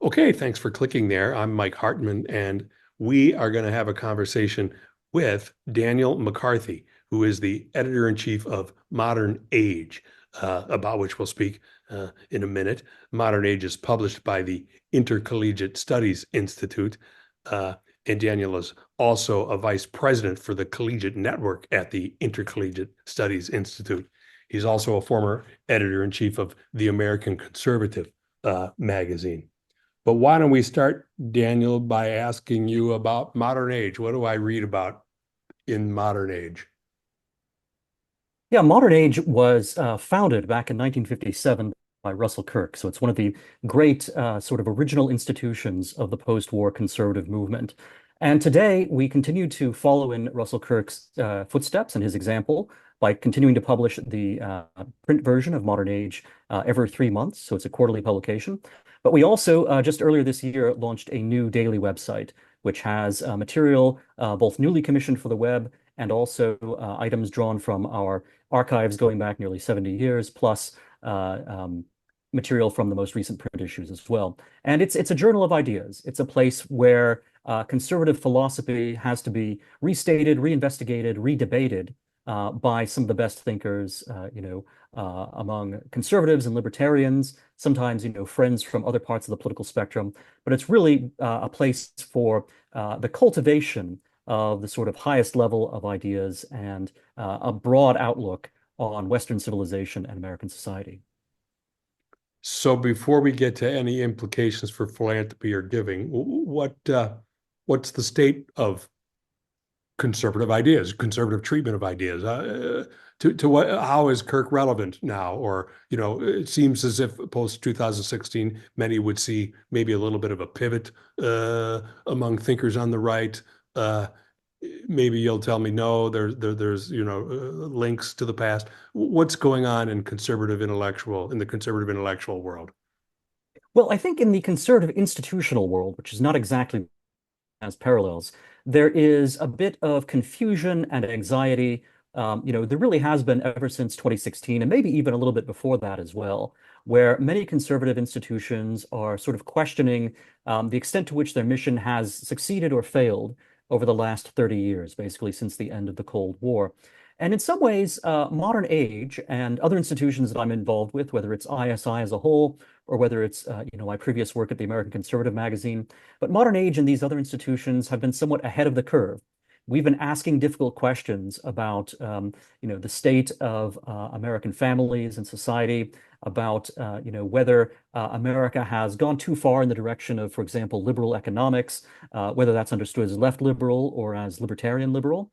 Okay, thanks for clicking there. I'm Mike Hartmann, and we are going to have a conversation with Daniel McCarthy, who is the editor-in-chief of Modern Age, about which we'll speak in a minute. Modern Age is published by the Intercollegiate Studies Institute, uh, and Daniel is also a vice president for the collegiate network at the Intercollegiate Studies Institute. He's also a former editor-in-chief of the American Conservative magazine. But why don't we start, Daniel, by asking you about modern age? What do I read about in modern age? Yeah, Modern Age was founded back in 1957 by Russell Kirk. So it's one of the great sort of original institutions of the post-war conservative movement. And today we continue to follow in Russell Kirk's footsteps and his example by continuing to publish the print version of Modern Age every 3 months. So it's a quarterly publication. But we also, just earlier this year, launched a new daily website, which has material both newly commissioned for the web and also items drawn from our archives going back nearly 70 years, plus material from the most recent print issues as well. And it's a journal of ideas. It's a place where conservative philosophy has to be restated, reinvestigated, redebated by some of the best thinkers, among conservatives and libertarians, sometimes, friends from other parts of the political spectrum. But it's really a place for the cultivation of the sort of highest level of ideas and a broad outlook on Western civilization and American society. So before we get to any implications for philanthropy or giving, what's the state of conservative ideas, conservative treatment of ideas? To what? How is Kirk relevant now? Or it seems as if post 2016, many would see maybe a little bit of a pivot among thinkers on the right. Uh, Maybe you'll tell me no. There's links to the past. What's going on in the conservative intellectual world? Well, I think in the conservative institutional world, which is not exactly as parallels, there is a bit of confusion and anxiety. There really has been ever since 2016, and maybe even a little bit before that as well, where many conservative institutions are sort of questioning the extent to which their mission has succeeded or failed over the last 30 years, basically since the end of the Cold War. And in some ways, Modern Age and other institutions that I'm involved with, whether it's ISI as a whole or whether it's my previous work at the American Conservative magazine, but Modern Age and these other institutions have been somewhat ahead of the curve. We've been asking difficult questions about the state of American families and society, about whether America has gone too far in the direction of, for example, liberal economics, whether that's understood as left liberal or as libertarian liberal.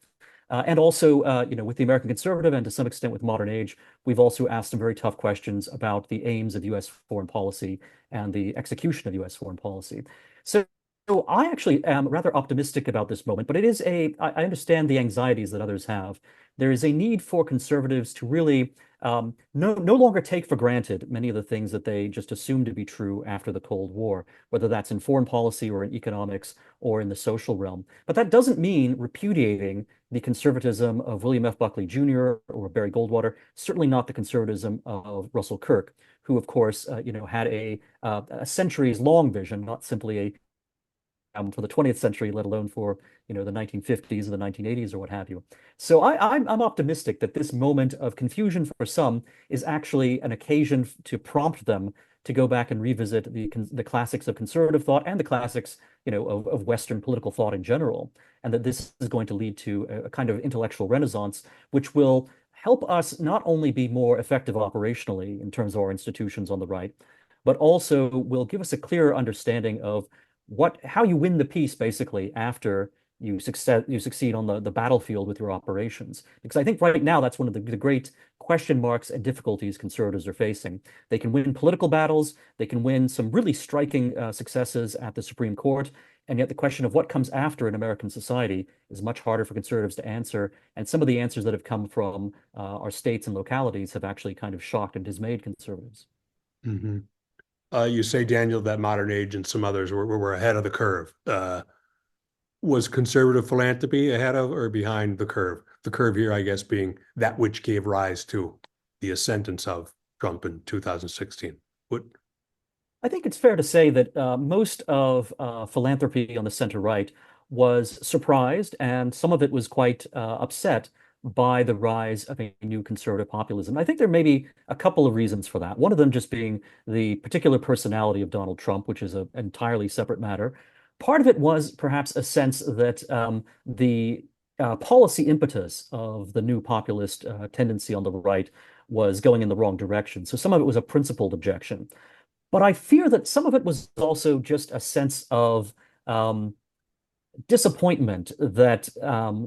And also, with the American Conservative and to some extent with Modern Age, we've also asked some very tough questions about the aims of U.S. foreign policy and the execution of U.S. foreign policy. So I actually am rather optimistic about this moment, but I understand the anxieties that others have. There is a need for conservatives to really no longer take for granted many of the things that they just assumed to be true after the Cold War, whether that's in foreign policy or in economics or in the social realm. But that doesn't mean repudiating the conservatism of William F. Buckley Jr. or Barry Goldwater, certainly not the conservatism of Russell Kirk, who, of course, had a centuries-long vision, not simply a for the 20th century, let alone for the 1950s or the 1980s or what have you. So I'm optimistic that this moment of confusion for some is actually an occasion to prompt them to go back and revisit the classics of conservative thought and the classics of Western political thought in general, and that this is going to lead to a kind of intellectual renaissance, which will help us not only be more effective operationally in terms of our institutions on the right, but also will give us a clearer understanding of how you win the peace basically after you succeed on the battlefield with your operations. Because I think right now that's one of the great question marks and difficulties conservatives are facing. They can win political battles, they can win some really striking successes at the Supreme Court, and yet the question of what comes after in American society is much harder for conservatives to answer. And some of the answers that have come from our states and localities have actually kind of shocked and dismayed conservatives. Mhm. You say, Daniel, that Modern Age and some others were ahead of the curve. Was conservative philanthropy ahead of or behind the curve? The curve here, I guess, being that which gave rise to the ascendance of Trump in 2016. What? I think it's fair to say that most of philanthropy on the center right was surprised, and some of it was quite upset by the rise of a new conservative populism. I think there may be a couple of reasons for that. One of them just being the particular personality of Donald Trump, which is an entirely separate matter. Part of it was perhaps a sense that the policy impetus of the new populist tendency on the right was going in the wrong direction. So some of it was a principled objection. But I fear that some of it was also just a sense of um, disappointment that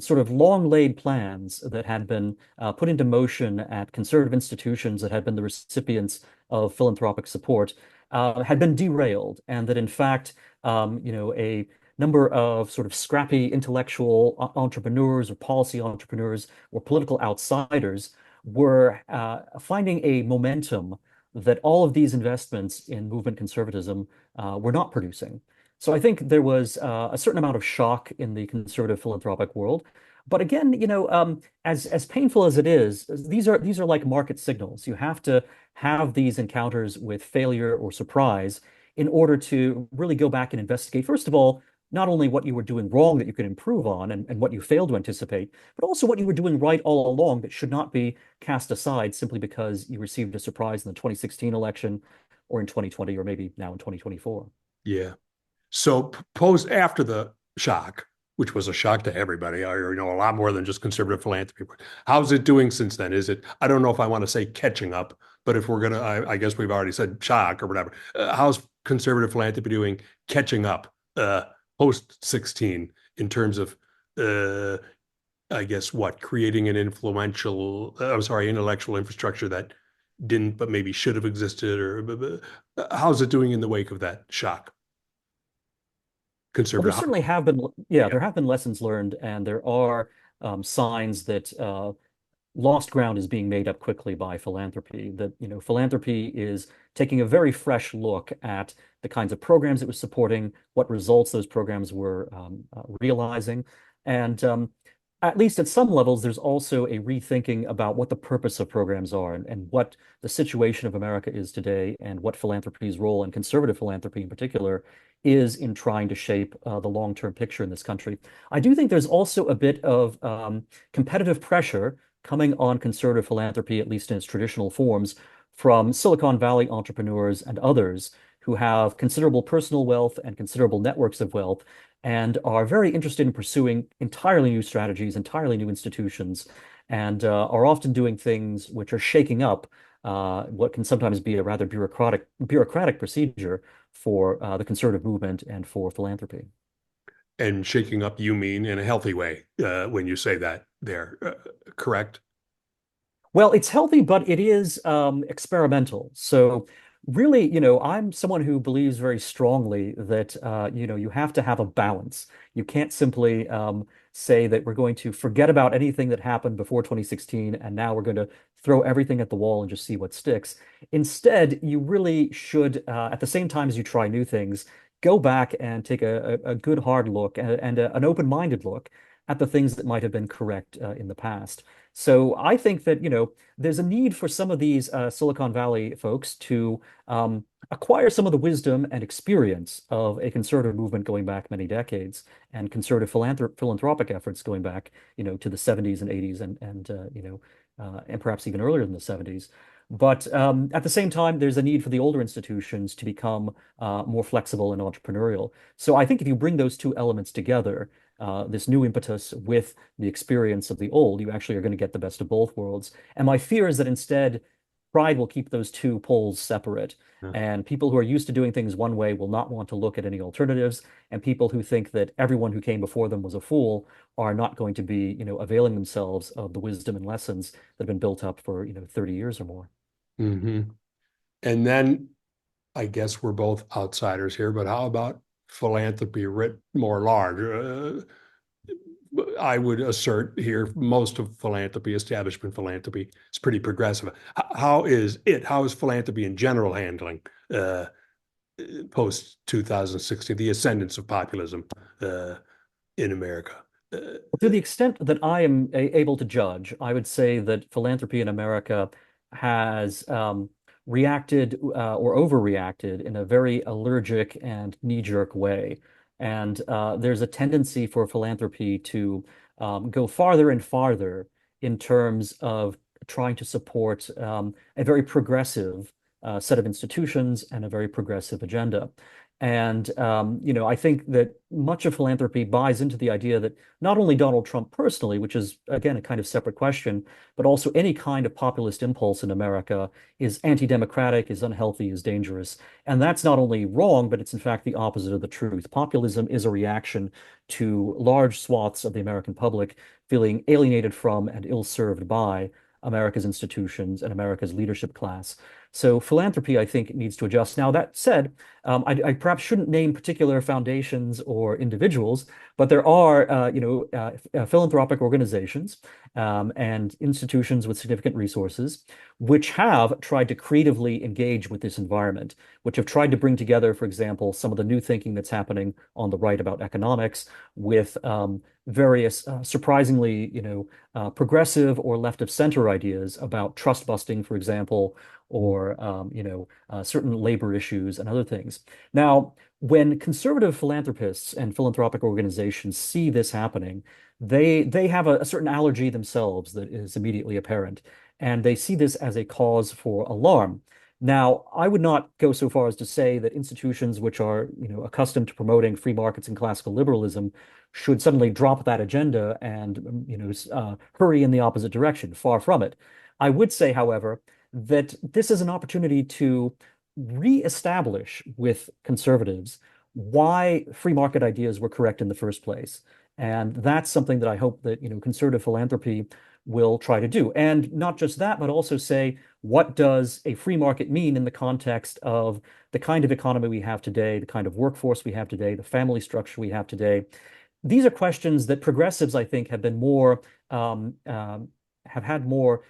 sort of long laid plans that had been put into motion at conservative institutions that had been the recipients of philanthropic support had been derailed, and that in fact, a number of sort of scrappy intellectual entrepreneurs or policy entrepreneurs or political outsiders were finding a momentum that all of these investments in movement conservatism were not producing. So I think there was a certain amount of shock in the conservative philanthropic world. But again, as painful as it is, these are like market signals. You have to have these encounters with failure or surprise in order to really go back and investigate, first of all, not only what you were doing wrong that you could improve on and what you failed to anticipate, but also what you were doing right all along that should not be cast aside simply because you received a surprise in the 2016 election or in 2020 or maybe now in 2024. Yeah. So post after the shock, which was a shock to everybody, or a lot more than just conservative philanthropy. How's it doing since then? Is it? I don't know if I want to say catching up, but if we're gonna, I guess we've already said shock or whatever. How's conservative philanthropy doing catching up post 16 in terms of, uh, I guess what creating an influential, I'm sorry, intellectual infrastructure that didn't, but maybe should have existed, or how's it doing in the wake of that shock? Well, there Conservative. certainly have been, yeah, Yeah. there have been lessons learned, and there are signs that lost ground is being made up quickly by philanthropy. That, philanthropy is taking a very fresh look at the kinds of programs it was supporting, what results those programs were realizing, and at least at some levels, there's also a rethinking about what the purpose of programs are and what the situation of America is today, and what philanthropy's role, and conservative philanthropy in particular, is in trying to shape the long-term picture in this country. I do think there's also a bit of competitive pressure coming on conservative philanthropy, at least in its traditional forms, from Silicon Valley entrepreneurs and others who have considerable personal wealth and considerable networks of wealth and are very interested in pursuing entirely new strategies, entirely new institutions, and are often doing things which are shaking up what can sometimes be a rather bureaucratic procedure for the conservative movement and for philanthropy. And shaking up, you mean in a healthy way when you say that there, correct? Well, it's healthy, but it is experimental. So really, I'm someone who believes very strongly that you have to have a balance. You can't simply say that we're going to forget about anything that happened before 2016 and now we're going to throw everything at the wall and just see what sticks. Instead, you really should, at the same time as you try new things, go back and take a good hard look and an open-minded look at the things that might have been correct in the past. So I think that, there's a need for some of these Silicon Valley folks to acquire some of the wisdom and experience of a conservative movement going back many decades, and conservative philanthropic efforts going back, to the 70s and 80s and perhaps even earlier than the 70s. But at the same time, there's a need for the older institutions to become more flexible and entrepreneurial. So I think if you bring those two elements together, this new impetus with the experience of the old, you actually are going to get the best of both worlds. And my fear is that instead, pride will keep those two poles separate. Yeah. And people who are used to doing things one way will not want to look at any alternatives. And people who think that everyone who came before them was a fool are not going to be, availing themselves of the wisdom and lessons that have been built up for, 30 years or more. Hmm. And then I guess we're both outsiders here, but how about philanthropy writ more large? I would assert here most of philanthropy, establishment philanthropy, is pretty progressive. How is it? How is philanthropy in general handling uh, post 2016, the ascendance of populism uh, in America? To the extent that I am able to judge, I would say that philanthropy in America has reacted or overreacted in a very allergic and knee-jerk way. And there's a tendency for philanthropy to go farther and farther in terms of trying to support a very progressive set of institutions and a very progressive agenda. And I think that much of philanthropy buys into the idea that not only Donald Trump personally, which is again a kind of separate question, but also any kind of populist impulse in America is anti-democratic, is unhealthy, is dangerous. And that's not only wrong, but it's in fact the opposite of the truth. Populism is a reaction to large swaths of the American public feeling alienated from and ill-served by America's institutions and America's leadership class. So philanthropy, I think, needs to adjust. Now, that said, I perhaps shouldn't name particular foundations or individuals, but there are, philanthropic organizations and institutions with significant resources, which have tried to creatively engage with this environment, which have tried to bring together, for example, some of the new thinking that's happening on the right about economics with various surprisingly, progressive or left of center ideas about trust busting, for example, or certain labor issues and other things. Now, when conservative philanthropists and philanthropic organizations see this happening, they have a certain allergy themselves that is immediately apparent, and they see this as a cause for alarm. Now, I would not go so far as to say that institutions which are, accustomed to promoting free markets and classical liberalism should suddenly drop that agenda and, hurry in the opposite direction. Far from it. I would say, however, that this is an opportunity to reestablish with conservatives why free market ideas were correct in the first place. And that's something that I hope that, conservative philanthropy will try to do. And not just that, but also say, what does a free market mean in the context of the kind of economy we have today, the kind of workforce we have today, the family structure we have today? These are questions that progressives, I think, have been more have had more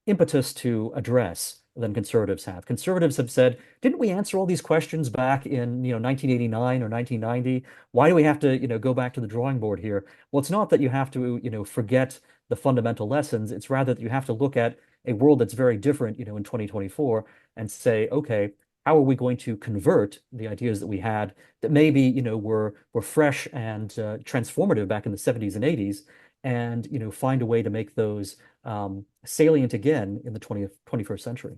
impetus to address than conservatives have. Conservatives have said, didn't we answer all these questions back in 1989 or 1990? Why do we have to go back to the drawing board here? Well, it's not that you have to forget the fundamental lessons. It's rather that you have to look at a world that's very different in 2024 and say, okay, how are we going to convert the ideas that we had that maybe were fresh and transformative back in the 70s and 80s, and find a way to make those salient again in the 21st century.